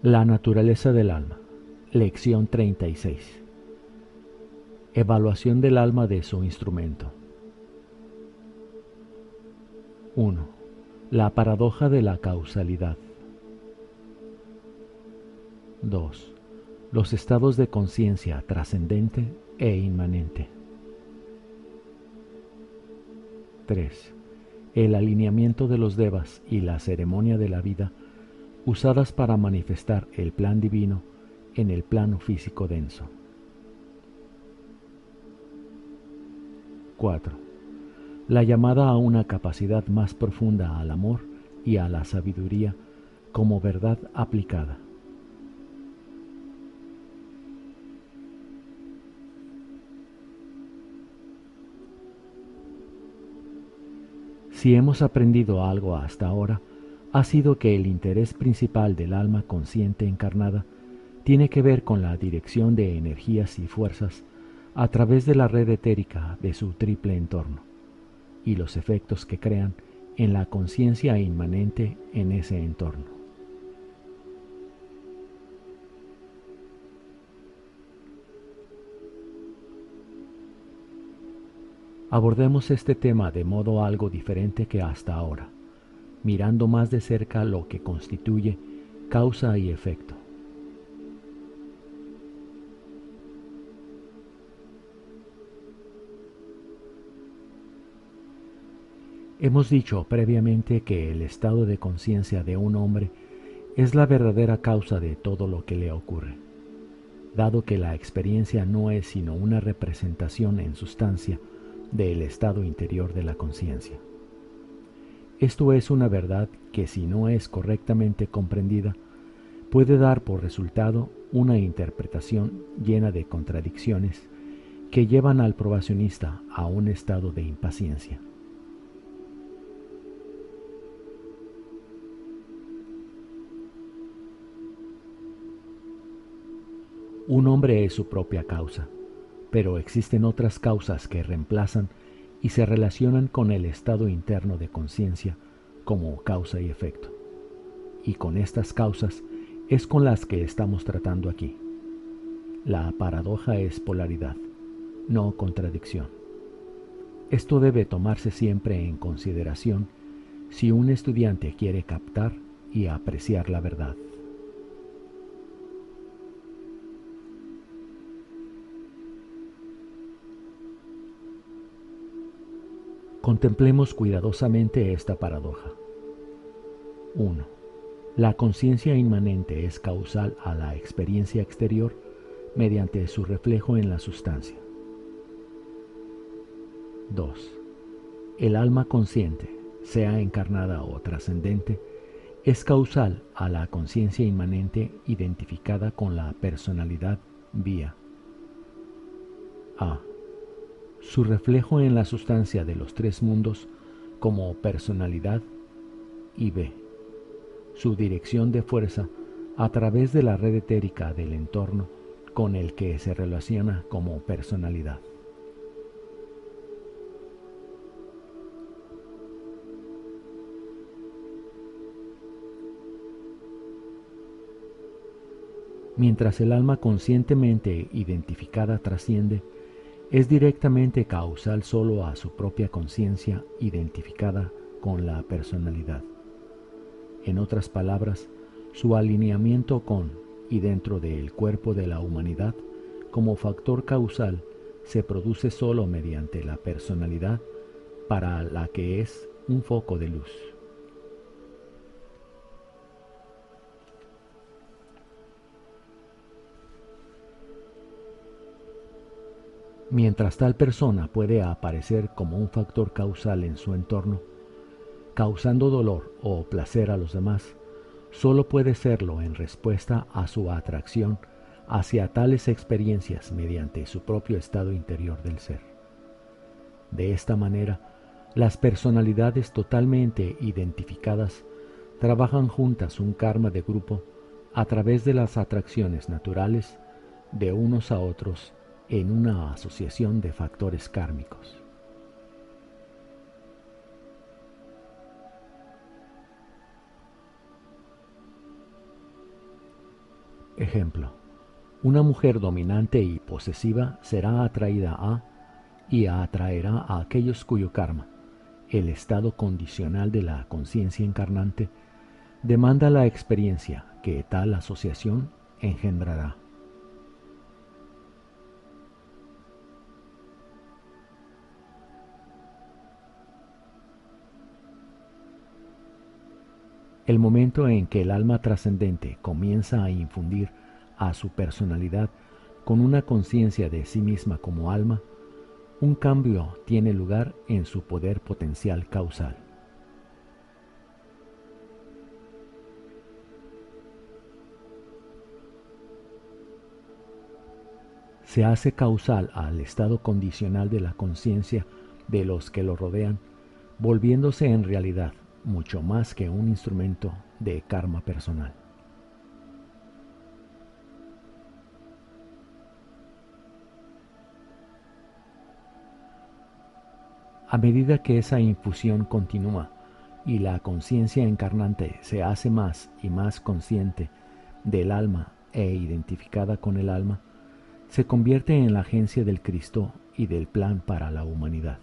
La naturaleza del alma. Lección 36. Evaluación del alma de su instrumento. 1. La paradoja de la causalidad. 2. Los estados de conciencia trascendente e inmanente. 3. El alineamiento de los devas y la ceremonia de la vida usadas para manifestar el plan divino en el plano físico denso. 4. La llamada a una capacidad más profunda al amor y a la sabiduría como verdad aplicada. Si hemos aprendido algo hasta ahora, ha sido que el interés principal del alma consciente encarnada tiene que ver con la dirección de energías y fuerzas a través de la red etérica de su triple entorno y los efectos que crean en la conciencia inmanente en ese entorno. Abordemos este tema de modo algo diferente que hasta ahora, mirando más de cerca lo que constituye causa y efecto. Hemos dicho previamente que el estado de conciencia de un hombre es la verdadera causa de todo lo que le ocurre, dado que la experiencia no es sino una representación en sustancia del estado interior de la conciencia. Esto es una verdad que, si no es correctamente comprendida, puede dar por resultado una interpretación llena de contradicciones que llevan al probacionista a un estado de impaciencia. Un hombre es su propia causa, pero existen otras causas que reemplazan y se relacionan con el estado interno de conciencia como causa y efecto. Y con estas causas es con las que estamos tratando aquí. La paradoja es polaridad, no contradicción. Esto debe tomarse siempre en consideración si un estudiante quiere captar y apreciar la verdad. Contemplemos cuidadosamente esta paradoja. 1. La conciencia inmanente es causal a la experiencia exterior mediante su reflejo en la sustancia. 2. El alma consciente, sea encarnada o trascendente, es causal a la conciencia inmanente identificada con la personalidad vía A. Su reflejo en la sustancia de los tres mundos como personalidad y B. Su dirección de fuerza a través de la red etérica del entorno con el que se relaciona como personalidad. Mientras el alma conscientemente identificada trasciende, es directamente causal solo a su propia conciencia identificada con la personalidad. En otras palabras, su alineamiento con y dentro del cuerpo de la humanidad como factor causal se produce solo mediante la personalidad para la que es un foco de luz. Mientras tal persona puede aparecer como un factor causal en su entorno, causando dolor o placer a los demás, solo puede serlo en respuesta a su atracción hacia tales experiencias mediante su propio estado interior del ser. De esta manera, las personalidades totalmente identificadas trabajan juntas un karma de grupo a través de las atracciones naturales de unos a otros en una asociación de factores kármicos. Ejemplo: una mujer dominante y posesiva será atraída a y atraerá a aquellos cuyo karma, el estado condicional de la conciencia encarnante, demanda la experiencia que tal asociación engendrará. El momento en que el alma trascendente comienza a infundir a su personalidad con una conciencia de sí misma como alma, un cambio tiene lugar en su poder potencial causal. Se hace causal al estado condicional de la conciencia de los que lo rodean, volviéndose en realidad mucho más que un instrumento de karma personal. A medida que esa infusión continúa y la conciencia encarnante se hace más y más consciente del alma e identificada con el alma, se convierte en la agencia del Cristo y del plan para la humanidad.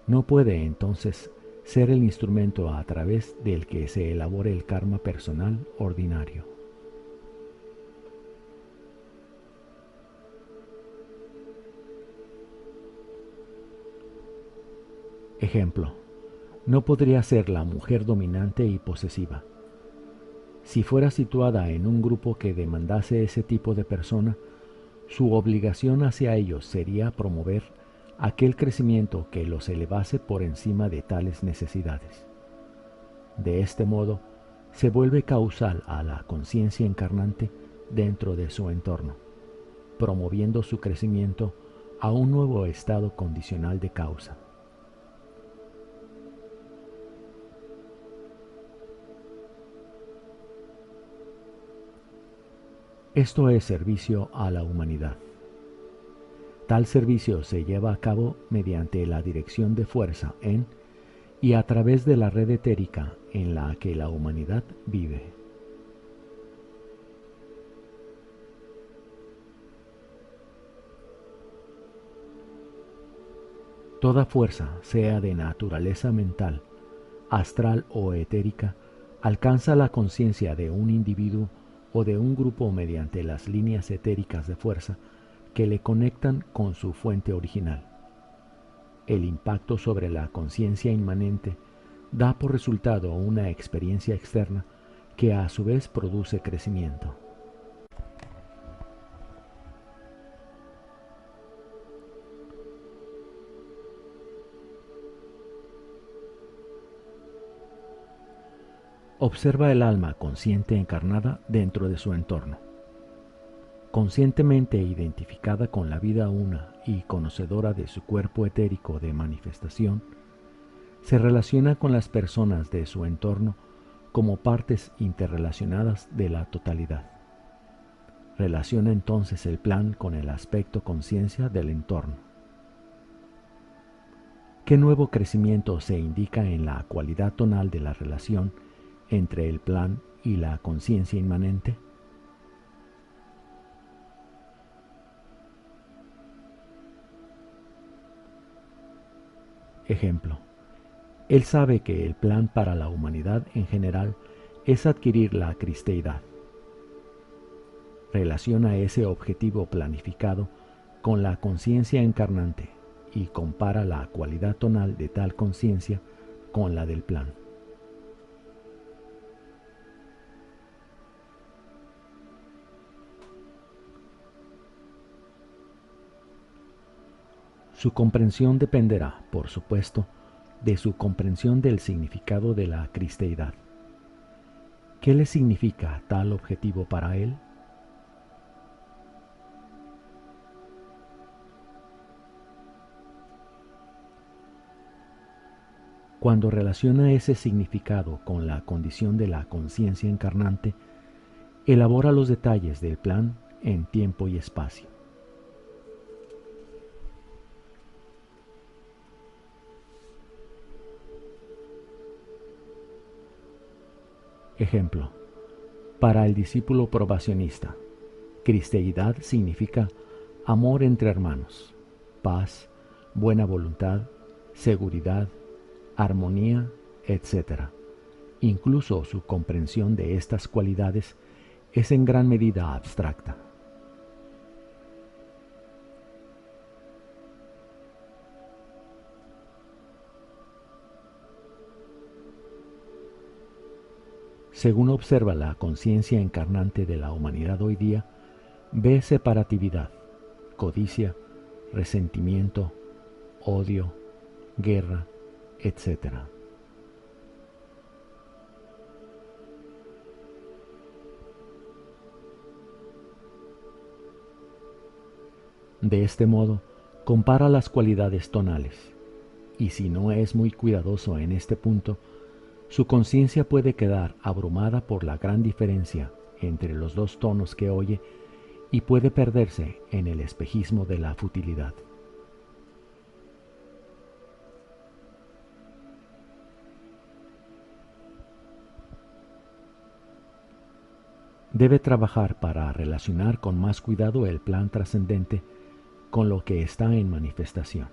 No puede entonces ser el instrumento a través del que se elabore el karma personal ordinario. Ejemplo: no podría ser la mujer dominante y posesiva. Si fuera situada en un grupo que demandase ese tipo de persona, su obligación hacia ellos sería promover aquel crecimiento que los elevase por encima de tales necesidades. De este modo, se vuelve causal a la conciencia encarnante dentro de su entorno, promoviendo su crecimiento a un nuevo estado condicional de causa. Esto es servicio a la humanidad. Tal servicio se lleva a cabo mediante la dirección de fuerza en y a través de la red etérica en la que la humanidad vive. Toda fuerza, sea de naturaleza mental, astral o etérica, alcanza la conciencia de un individuo o de un grupo mediante las líneas etéricas de fuerza que le conectan con su fuente original. El impacto sobre la conciencia inmanente da por resultado una experiencia externa que a su vez produce crecimiento. Observa el alma consciente encarnada dentro de su entorno. Conscientemente identificada con la vida una y conocedora de su cuerpo etérico de manifestación, se relaciona con las personas de su entorno como partes interrelacionadas de la totalidad. Relaciona entonces el plan con el aspecto conciencia del entorno. ¿Qué nuevo crecimiento se indica en la cualidad tonal de la relación entre el plan y la conciencia inmanente? Ejemplo: él sabe que el plan para la humanidad en general es adquirir la cristeidad. Relaciona ese objetivo planificado con la conciencia encarnante y compara la cualidad tonal de tal conciencia con la del plan. Su comprensión dependerá, por supuesto, de su comprensión del significado de la cristeidad. ¿Qué le significa tal objetivo para él? Cuando relaciona ese significado con la condición de la conciencia encarnante, elabora los detalles del plan en tiempo y espacio. Ejemplo: Para el discípulo probacionista, cristeidad significa amor entre hermanos, paz, buena voluntad, seguridad, armonía, etc. Incluso su comprensión de estas cualidades es en gran medida abstracta. Según observa la conciencia encarnante de la humanidad hoy día, ve separatividad, codicia, resentimiento, odio, guerra, etc. De este modo, compara las cualidades tonales, y si no es muy cuidadoso en este punto, su conciencia puede quedar abrumada por la gran diferencia entre los dos tonos que oye y puede perderse en el espejismo de la futilidad. Debe trabajar para relacionar con más cuidado el plan trascendente con lo que está en manifestación.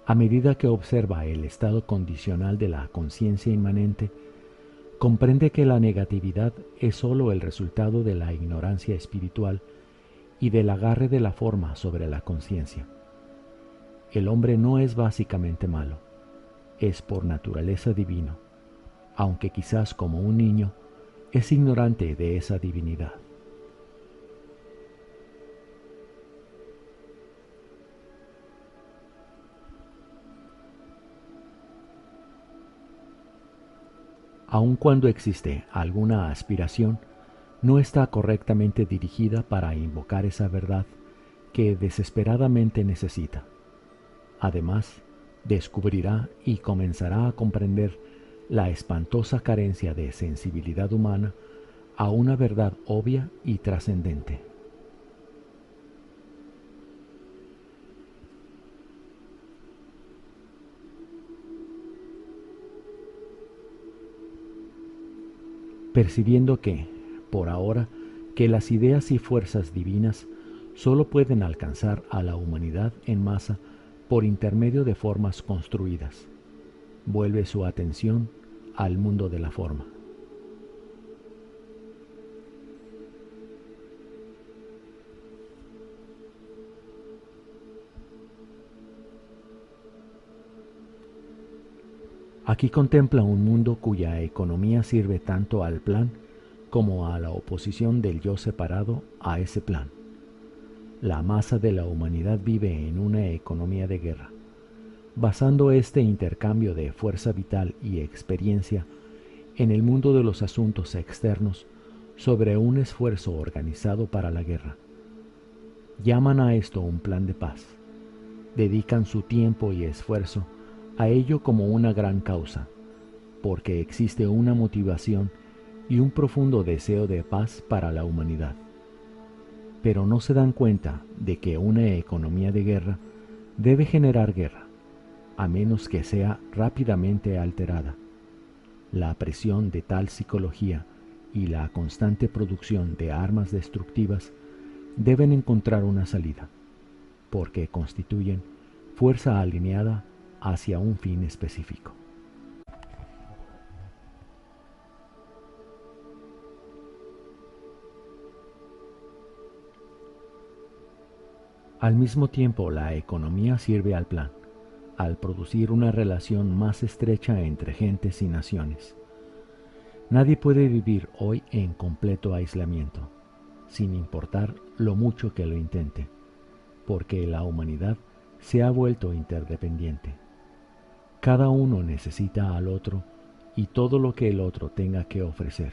A medida que observa el estado condicional de la conciencia inmanente, comprende que la negatividad es sólo el resultado de la ignorancia espiritual y del agarre de la forma sobre la conciencia. El hombre no es básicamente malo, es por naturaleza divino, aunque quizás como un niño es ignorante de esa divinidad. Aun cuando existe alguna aspiración, no está correctamente dirigida para invocar esa verdad que desesperadamente necesita. Además, descubrirá y comenzará a comprender la espantosa carencia de sensibilidad humana a una verdad obvia y trascendente. Percibiendo que, por ahora, que las ideas y fuerzas divinas sólo pueden alcanzar a la humanidad en masa por intermedio de formas construidas, vuelve su atención al mundo de la forma. Aquí contempla un mundo cuya economía sirve tanto al plan como a la oposición del yo separado a ese plan. La masa de la humanidad vive en una economía de guerra, basando este intercambio de fuerza vital y experiencia en el mundo de los asuntos externos sobre un esfuerzo organizado para la guerra. Llaman a esto un plan de paz. Dedican su tiempo y esfuerzo a ello como una gran causa, porque existe una motivación y un profundo deseo de paz para la humanidad. Pero no se dan cuenta de que una economía de guerra debe generar guerra, a menos que sea rápidamente alterada. La presión de tal psicología y la constante producción de armas destructivas deben encontrar una salida, porque constituyen fuerza alineada hacia un fin específico. Al mismo tiempo, la economía sirve al plan, al producir una relación más estrecha entre gentes y naciones. Nadie puede vivir hoy en completo aislamiento, sin importar lo mucho que lo intente, porque la humanidad se ha vuelto interdependiente. Cada uno necesita al otro y todo lo que el otro tenga que ofrecer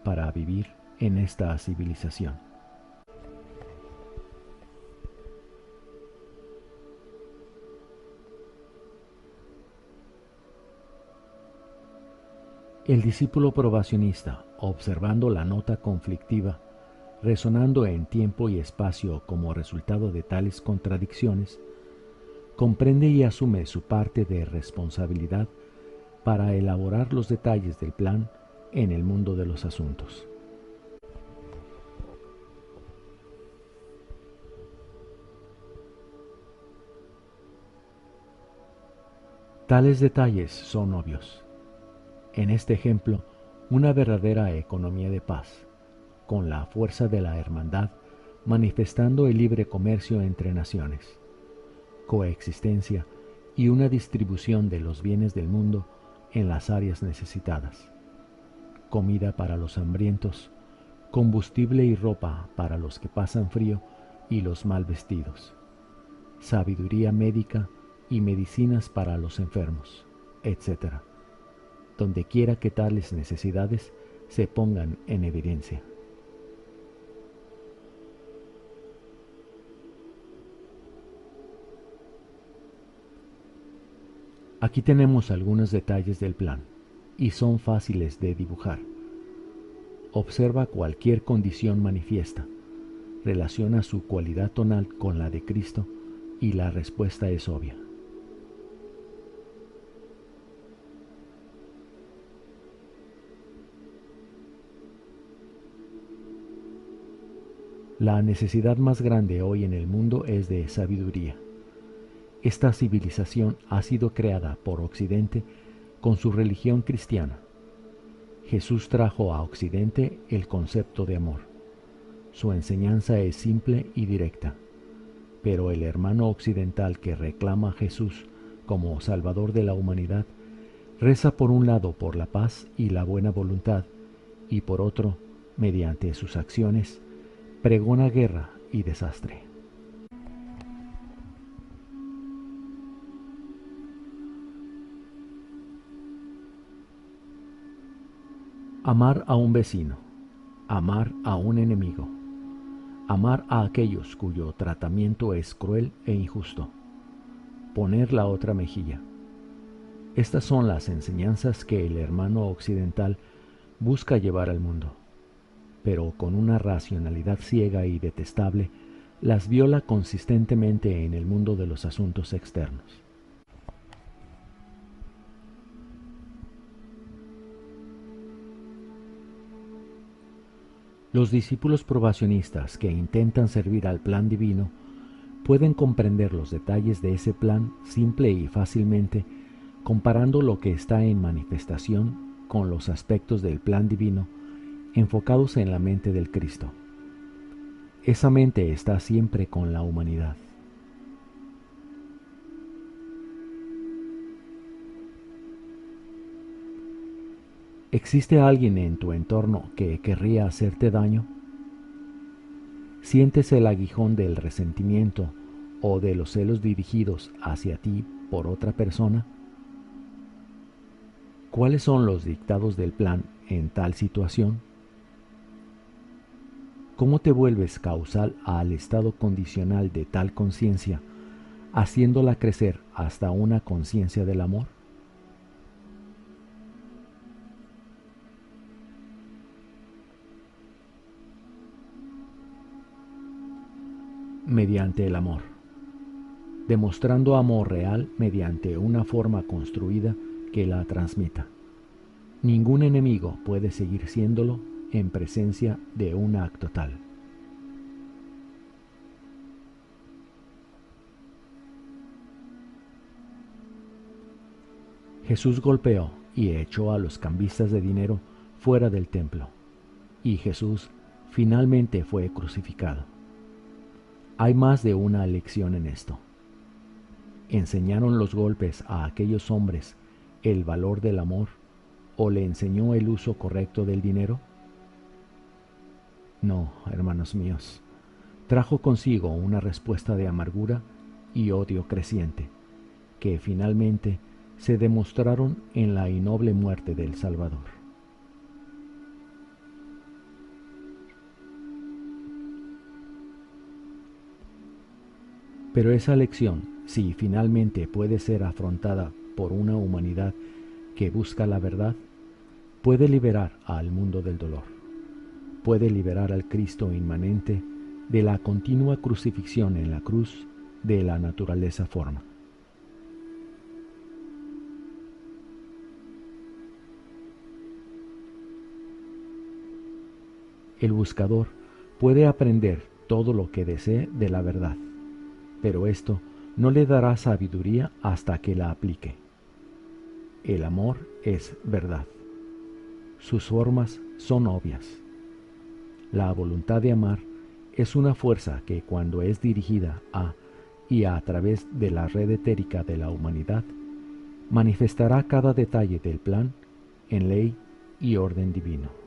para vivir en esta civilización. El discípulo probacionista, observando la nota conflictiva, resonando en tiempo y espacio como resultado de tales contradicciones, comprende y asume su parte de responsabilidad para elaborar los detalles del plan en el mundo de los asuntos. Tales detalles son obvios. En este ejemplo, una verdadera economía de paz, con la fuerza de la hermandad manifestando el libre comercio entre naciones, coexistencia y una distribución de los bienes del mundo en las áreas necesitadas, comida para los hambrientos, combustible y ropa para los que pasan frío y los mal vestidos, sabiduría médica y medicinas para los enfermos, etc., donde quiera que tales necesidades se pongan en evidencia. Aquí tenemos algunos detalles del plan, y son fáciles de dibujar. Observa cualquier condición manifiesta, relaciona su cualidad tonal con la de Cristo, y la respuesta es obvia. La necesidad más grande hoy en el mundo es de sabiduría. Esta civilización ha sido creada por Occidente con su religión cristiana. Jesús trajo a Occidente el concepto de amor. Su enseñanza es simple y directa, pero el hermano occidental que reclama a Jesús como Salvador de la humanidad reza por un lado por la paz y la buena voluntad y por otro, mediante sus acciones, pregona guerra y desastre. Amar a un vecino, amar a un enemigo, amar a aquellos cuyo tratamiento es cruel e injusto, poner la otra mejilla. Estas son las enseñanzas que el hermano occidental busca llevar al mundo, pero con una racionalidad ciega y detestable las viola consistentemente en el mundo de los asuntos externos. Los discípulos probacionistas que intentan servir al plan divino pueden comprender los detalles de ese plan simple y fácilmente comparando lo que está en manifestación con los aspectos del plan divino enfocados en la mente del Cristo. Esa mente está siempre con la humanidad. ¿Existe alguien en tu entorno que querría hacerte daño? ¿Sientes el aguijón del resentimiento o de los celos dirigidos hacia ti por otra persona? ¿Cuáles son los dictados del plan en tal situación? ¿Cómo te vuelves causal al estado condicional de tal conciencia, haciéndola crecer hasta una conciencia del amor? Mediante el amor, demostrando amor real mediante una forma construida que la transmita. Ningún enemigo puede seguir siéndolo en presencia de un acto tal. Jesús golpeó y echó a los cambistas de dinero fuera del templo, y Jesús finalmente fue crucificado. Hay más de una lección en esto. ¿Enseñaron los golpes a aquellos hombres el valor del amor o le enseñó el uso correcto del dinero? No, hermanos míos, trajo consigo una respuesta de amargura y odio creciente, que finalmente se demostraron en la innoble muerte del Salvador. Pero esa lección, si finalmente puede ser afrontada por una humanidad que busca la verdad, puede liberar al mundo del dolor. puede liberar al Cristo inmanente de la continua crucifixión en la cruz de la naturaleza forma. El buscador puede aprender todo lo que desee de la verdad, pero esto no le dará sabiduría hasta que la aplique. El amor es verdad. Sus formas son obvias. La voluntad de amar es una fuerza que cuando es dirigida a y a través de la red etérica de la humanidad, manifestará cada detalle del plan en ley y orden divino.